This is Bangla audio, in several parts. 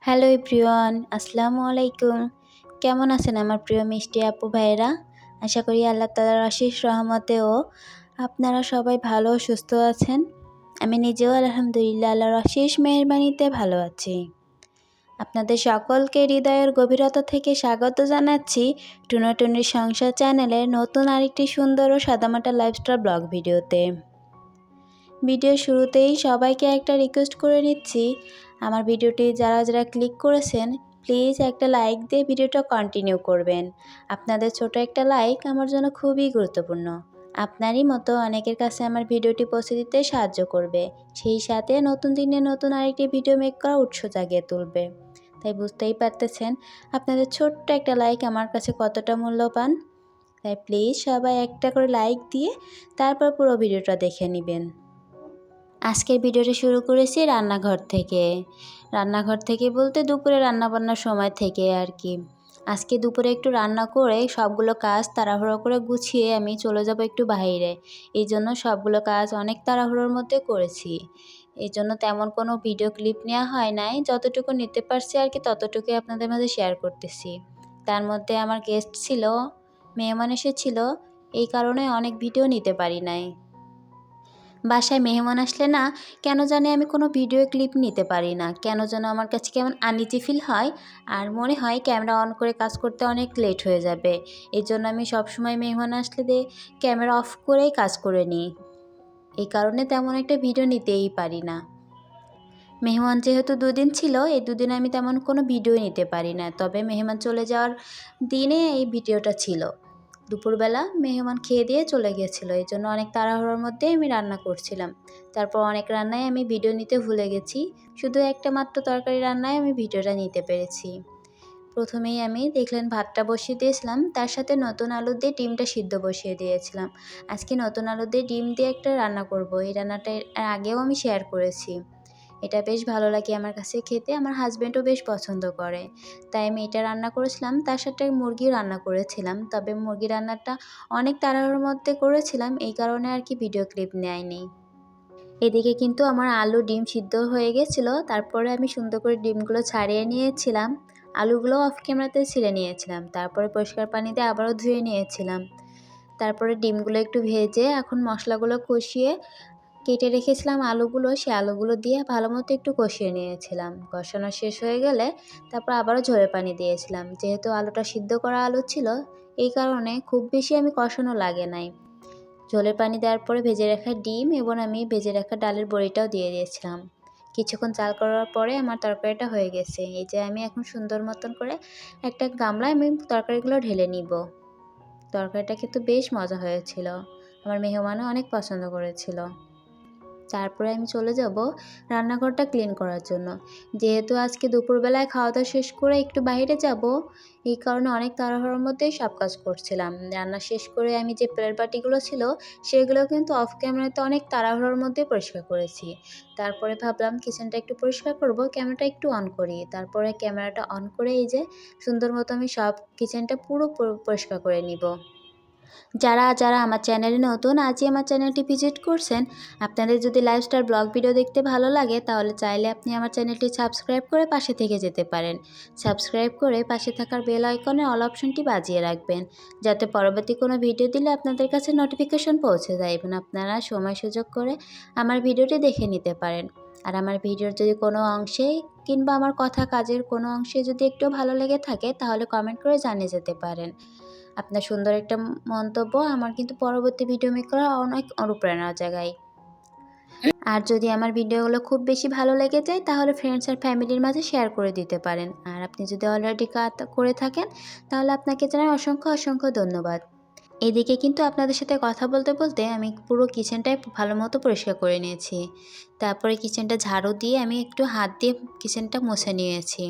হ্যালো এভরিওয়ান, আসসালামু আলাইকুম। কেমন আছেন আমার প্রিয় মিষ্টি আপু ভাইয়েরা? আশা করি আল্লাহ তাআলার অশেষ রহমতেও আপনারা সবাই ভালো ও সুস্থ আছেন। আমি নিজেও আলহামদুলিল্লাহ আল্লাহর অশেষ মেহেরবানিতে ভালো আছি। আপনাদের সকলকে হৃদয়ের গভীরতা থেকে স্বাগত জানাচ্ছি টুনাটুনির সংসার চ্যানেলের নতুন আরেকটি সুন্দর ও সাদামাটা লাইফস্টাইল ব্লগ ভিডিওতে। ভিডিও শুরুতেই সবাইকে একটা রিকোয়েস্ট করে নিচ্ছি, আমার ভিডিওটি যারা ক্লিক করেছেন প্লিজ একটা লাইক দিয়ে ভিডিওটা কন্টিনিউ করবেন। আপনাদের ছোট একটা লাইক আমার জন্য খুবই গুরুত্বপূর্ণ। আপনারই মতো অনেকের কাছে আমার ভিডিওটি পৌঁছে দিতে সাহায্য করবে, সেই সাথে নতুন দিনে নতুন আরেকটি ভিডিও মেক করা উৎস জাগিয়ে তুলবে। তাই বুঝতেই পারতেছেন আপনাদের ছোট্ট একটা লাইক আমার কাছে কতটা মূল্যবান। তাই প্লিজ সবাই একটা করে লাইক দিয়ে তারপর পুরো ভিডিওটা দেখে নেবেন। আজকের ভিডিওটা শুরু করেছি রান্নাঘর থেকে বলতে দুপুরে রান্নাবান্নার সময় থেকে আর কি। আজকে দুপুরে একটু রান্না করে সবগুলো কাজ তাড়াহুড়ো করে গুছিয়ে আমি চলে যাব একটু বাইরে। এই জন্য সবগুলো কাজ অনেক তাড়াহুড়োর মধ্যে করেছি। এই জন্য তেমন কোনো ভিডিও ক্লিপ নেওয়া হয় নাই, যতটুকু নিতে পারছি আর কি ততটুকুই আপনাদের মাঝে শেয়ার করতেছি। তার মধ্যে আমার গেস্ট ছিল, মেহমান এসেছিল, এই কারণে অনেক ভিডিও নিতে পারি নাই। বাসায় মেহমান আসলে না কেন জানি আমি কোনো ভিডিও ক্লিপ নিতে পারি না, কেন যেন আমার কাছে কেমন আনইজি ফিল হয় আর মনে হয় ক্যামেরা অন করে কাজ করতে অনেক লেট হয়ে যাবে। এই জন্য আমি সবসময় মেহমান আসলে ক্যামেরা অফ করেই কাজ করে নিই। এই কারণে তেমন একটা ভিডিও নিতেই পারি না। মেহমান যেহেতু দুদিন ছিল, এই দুদিন আমি তেমন কোনো ভিডিও নিতে পারি না, তবে মেহমান চলে যাওয়ার দিনে এই ভিডিওটা ছিল। দুপুরবেলা মেহমান খেয়ে দিয়ে চলে গিয়েছিল, এই জন্য অনেক তাড়াহুড়োর মধ্যে আমি রান্না করছিলাম। তারপর অনেক রান্নায় আমি ভিডিও নিতে ভুলে গেছি, শুধু একটা মাত্র তরকারি রান্নায় আমি ভিডিওটা নিতে পেরেছি। প্রথমেই আমি দেখলেন ভাতটা বসিয়ে দিয়েছিলাম, তার সাথে নতুন আলু দিয়ে ডিমটা সিদ্ধ বসিয়ে দিয়েছিলাম। আজকে নতুন আলু দিয়ে ডিম দিয়ে একটা রান্না করব। এই রান্নাটা এর আগেও আমি শেয়ার করেছি। এটা বেশ ভালো লাগে আমার কাছে খেতে, আমার হাজব্যান্ডও বেশ পছন্দ করে। তাই আমি এটা রান্না করেছিলাম, তার সাথে মুরগি রান্না করেছিলাম। তবে মুরগি রান্নাটা অনেক তাড়াহুড়োর মধ্যে করেছিলাম, এই কারণে আর কি ভিডিও ক্লিপ নেয়নি। এদিকে কিন্তু আমার আলু ডিম সিদ্ধ হয়ে গেছিলো, তারপরে আমি সুন্দর করে ডিমগুলো ছাড়িয়ে নিয়েছিলাম। আলুগুলো অফ ক্যামেরাতে ছিলে নিয়েছিলাম, তারপরে পরিষ্কার পানি দিয়ে আবারও ধুয়ে নিয়েছিলাম। তারপরে ডিমগুলো একটু ভেজে এখন মশলাগুলো কষিয়ে কেটে রেখেছিলাম আলুগুলো, সেই আলুগুলো দিয়ে ভালো মতো একটু কষিয়ে নিয়েছিলাম। কষানো শেষ হয়ে গেলে তারপর আবারও ঝোলের পানি দিয়েছিলাম। যেহেতু আলুটা সিদ্ধ করা আলু ছিল, এই কারণে খুব বেশি আমি কষানো লাগে নাই। ঝোলের পানি দেওয়ার পরে ভেজে রাখা ডিম এবং আমি ভেজে রাখা ডালের বড়িটাও দিয়ে দিয়েছিলাম। কিছুক্ষণ জাল করার পরে আমার তরকারিটা হয়ে গেছে। এই যে আমি এখন সুন্দর মতন করে একটা গামলায় আমি তরকারিগুলো ঢেলে নিব। তরকারিটা কিন্তু বেশ মজা হয়েছিল, আমার মেহমানও অনেক পছন্দ করেছিল। তারপরে আমি চলে যাব রান্নাঘরটা ক্লিন করার জন্য। যেহেতু আজকে দুপুরবেলায় খাওয়া দাওয়া শেষ করে একটু বাইরে যাব, এই কারণে অনেক তাড়াহুড়োর মধ্যেই সব কাজ করছিলাম। রান্না শেষ করে আমি যে প্লেট বাটিগুলো ছিল সেগুলো কিন্তু অফ ক্যামেরাতে অনেক তাড়াহুড়োর মধ্যে পরিষ্কার করেছি। তারপরে ভাবলাম কিচেনটা একটু পরিষ্কার করব, ক্যামেরাটা একটু অন করি। তারপরে ক্যামেরাটা অন করে এই যে সুন্দর মতো আমি সব কিচেনটা পুরো পরিষ্কার করে নিব। যারা আমার চ্যানেলে নতুন, আজই আমার চ্যানেলটি ভিজিট করছেন, আপনাদের যদি লাইফস্টাইল ব্লগ ভিডিও দেখতে ভালো লাগে তাহলে চাইলে আপনি আমার চ্যানেলটি সাবস্ক্রাইব করে পাশে থেকে যেতে পারেন। সাবস্ক্রাইব করে পাশে থাকার বেল আইকনে অল অপশনটি বাজিয়ে রাখবেন, যাতে পরবর্তী কোনো ভিডিও দিলে আপনাদের কাছে নোটিফিকেশন পৌঁছে যায় এবং আপনারা সময় সুযোগ করে আমার ভিডিওটি দেখে নিতে পারেন। আর আমার ভিডিওর যদি কোনো অংশে কিংবা আমার কথা কাজের কোনো অংশে যদি একটু ভালো লেগে থাকে তাহলে কমেন্ট করে জানিয়ে যেতে পারেন। আপনার সুন্দর একটা মন্তব্য আমার কিন্তু পরবর্তী ভিডিও মেক করা অনেক অনুপ্রেরণা জাগায়। আর যদি আমার ভিডিওগুলো খুব বেশি ভালো লেগে যায় তাহলে ফ্রেন্ডস আর ফ্যামিলির মাঝে শেয়ার করে দিতে পারেন। আর আপনি যদি অলরেডি করে থাকেন তাহলে আপনাকে জানাই অসংখ্য অসংখ্য ধন্যবাদ। এদিকে কিন্তু আপনাদের সাথে কথা বলতে বলতে আমি পুরো কিচেনটাই ভালো মতো পরিষ্কার করে নিয়েছি। তারপরে কিচেনটা ঝাড়ু দিয়ে আমি একটু হাত দিয়ে কিচেনটা মুছে নিয়েছি।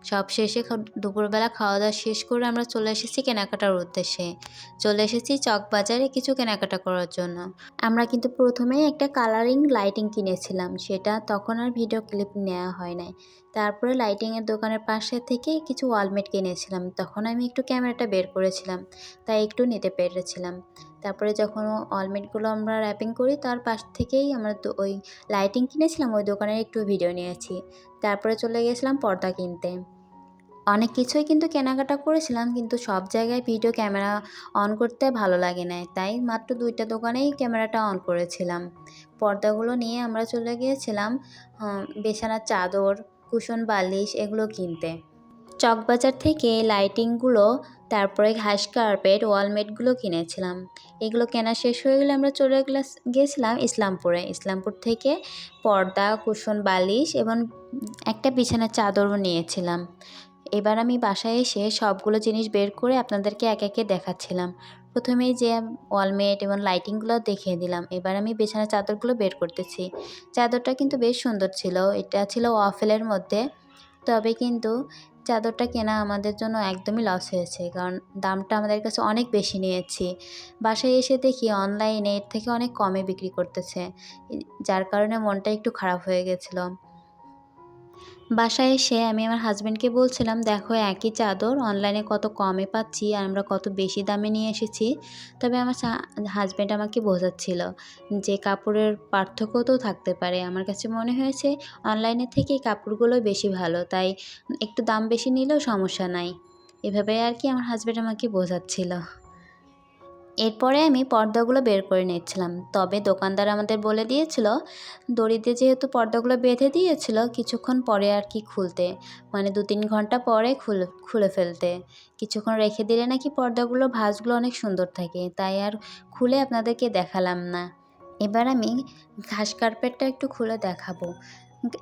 সব শেষে দুপুরবেলা খাওয়া দাওয়া শেষ করে আমরা চলে এসেছি কেনাকাটার উদ্দেশ্যে। চলে এসেছি চকবাজারে কিছু কেনাকাটা করার জন্য। আমরা কিন্তু প্রথমেই একটা কালারিং লাইটিং কিনেছিলাম, সেটা তখন আর ভিডিও ক্লিপ নেওয়া হয় নাই। তারপরে লাইটিংয়ের দোকানের পাশে থেকে কিছু ওয়ালমেট কিনেছিলাম, তখন আমি একটু ক্যামেরাটা বের করেছিলাম, তাই একটু নিতে পেরেছিলাম। তারপরে যখন অলমেটগুলো আমরা র্যাপিং করি তার পাশ থেকেই আমরা তো ওই লাইটিং কিনেছিলাম, ওই দোকানের একটু ভিডিও নিয়েছি। তারপরে চলে গিয়েছিলাম পর্দা কিনতে। অনেক কিছুই কিন্তু কেনাকাটা করেছিলাম, কিন্তু সব জায়গায় ভিডিও ক্যামেরা অন করতে ভালো লাগে না, তাই মাত্র 2টা দোকানেই ক্যামেরাটা অন করেছিলাম। পর্দাগুলো নিয়ে আমরা চলে গিয়েছিলাম বিছানার চাদর, কুশন বালিশ এগুলো কিনতে। চকবাজার থেকে লাইটিংগুলো, তারপরে ঘাস কার্পেট, ওয়ালমেটগুলো কিনেছিলাম। এগুলো কেনা শেষ হয়ে গেলে আমরা চলে গিয়েছিলাম ইসলামপুরে। ইসলামপুর থেকে পর্দা, কুশন বালিশ এবং একটা বিছানার চাদরও নিয়েছিলাম। এবার আমি বাসায় এসে সবগুলো জিনিস বের করে আপনাদেরকে একে একে দেখাচ্ছিলাম। প্রথমেই যে ওয়ালমেট এবং লাইটিংগুলো দেখিয়ে দিলাম। এবার আমি বিছানার চাদরগুলো বের করতেছি। চাদরটা কিন্তু বেশ সুন্দর ছিল। এটা ছিল ওয়াফেলের মধ্যে। তবে কিন্তু চাদরটা কেনা আমাদের জন্য একদমই লস হয়েছে, কারণ দামটা আমাদের কাছে অনেক বেশি নিয়েছি। বাসায় এসে দেখি অনলাইনে এর থেকে অনেক কমে বিক্রি করতেছে, যার কারণে মনটা একটু খারাপ হয়ে গেছিলো। বাসায় এসে আমি আমার হাজব্যান্ডকে বলছিলাম, দেখো একই চাদর অনলাইনে কত কমে পাচ্ছি আর আমরা কত বেশি দামে নিয়ে এসেছি। তবে আমার হাজব্যান্ড আমাকে বোঝাচ্ছিল যে কাপড়ের পার্থক্য তো থাকতে পারে। আমার কাছে মনে হয়েছে অনলাইনের থেকে এই কাপড়গুলো বেশি ভালো, তাই একটু দাম বেশি নিলেও সমস্যা নাই। এভাবে আর কি আমার হাজব্যান্ড আমাকে বোঝাচ্ছিল। এরপরে আমি পর্দাগুলো বের করে নিচ্ছিলাম। তবে দোকানদার আমাদের বলে দিয়েছিল দড়িতে যেহেতু পর্দাগুলো বেঁধে দিয়েছিল কিছুক্ষণ পরে আর কি খুলতে, মানে 2-3 ঘন্টা পরে খুলে ফেলতে। কিছুক্ষণ রেখে দিলে নাকি পর্দাগুলো ভাঁজগুলো অনেক সুন্দর থাকে, তাই আর খুলে আপনাদেরকে দেখালাম না। এবার আমি ঘাস কার্পেটটা একটু খুলে দেখাবো।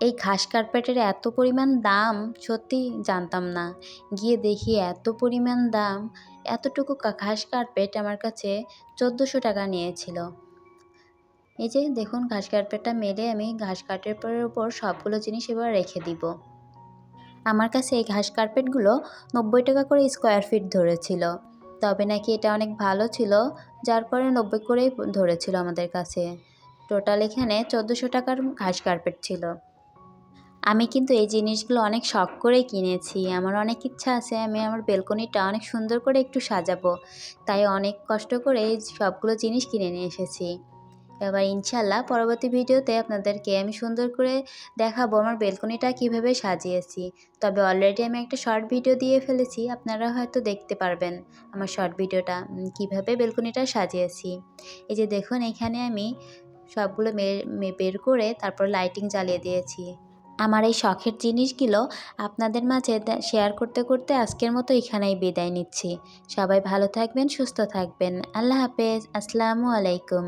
এই ঘাস কার্পেটের এত পরিমাণ দাম সত্যি জানতাম না। গিয়ে দেখি এত পরিমাণ দাম, এতটুকু ঘাস কার্পেট আমার কাছে 1400 টাকা নিয়েছিল। এই যে দেখুন ঘাস কার্পেটটা মেলে আমি ঘাস কার্পেটের উপর সবগুলো জিনিস এবার রেখে দিব। আমার কাছে এই ঘাস কার্পেটগুলো 90 টাকা করে স্কোয়ার ফিট ধরেছিল। তবে নাকি এটা অনেক ভালো ছিল, যার পরে 90 করেই ধরেছিল আমাদের কাছে। টোটাল এখানে 1400 টাকার ঘাস কার্পেট ছিল। আমি কিন্তু এই জিনিসগুলো অনেক শখ করেই কিনেছি। আমার অনেক ইচ্ছা আছে আমি আমার বেলকনিটা অনেক সুন্দর করে একটু সাজাবো। তাই অনেক কষ্ট করে এই সবগুলো জিনিস কিনে নিয়ে এসেছি। এবার ইনশাআল্লাহ পরবর্তী ভিডিওতে আপনাদেরকে আমি সুন্দর করে দেখাবো আমার বেলকনিটা কীভাবে সাজিয়েছি। তবে অলরেডি আমি একটা শর্ট ভিডিও দিয়ে ফেলেছি, আপনারা হয়তো দেখতে পারবেন আমার শর্ট ভিডিওটা কীভাবে বেলকনিটা সাজিয়েছি। এই যে দেখুন এখানে আমি সবগুলো বের করে তারপর লাইটিং জ্বালিয়ে দিয়েছি। আমার এই শখের জিনিসগুলো আপনাদের মাঝে শেয়ার করতে করতে আজকের মতো এখানেই বিদায় নিচ্ছি। সবাই ভালো থাকবেন, সুস্থ থাকবেন। আল্লাহ হাফেজ। আসসালামু আলাইকুম।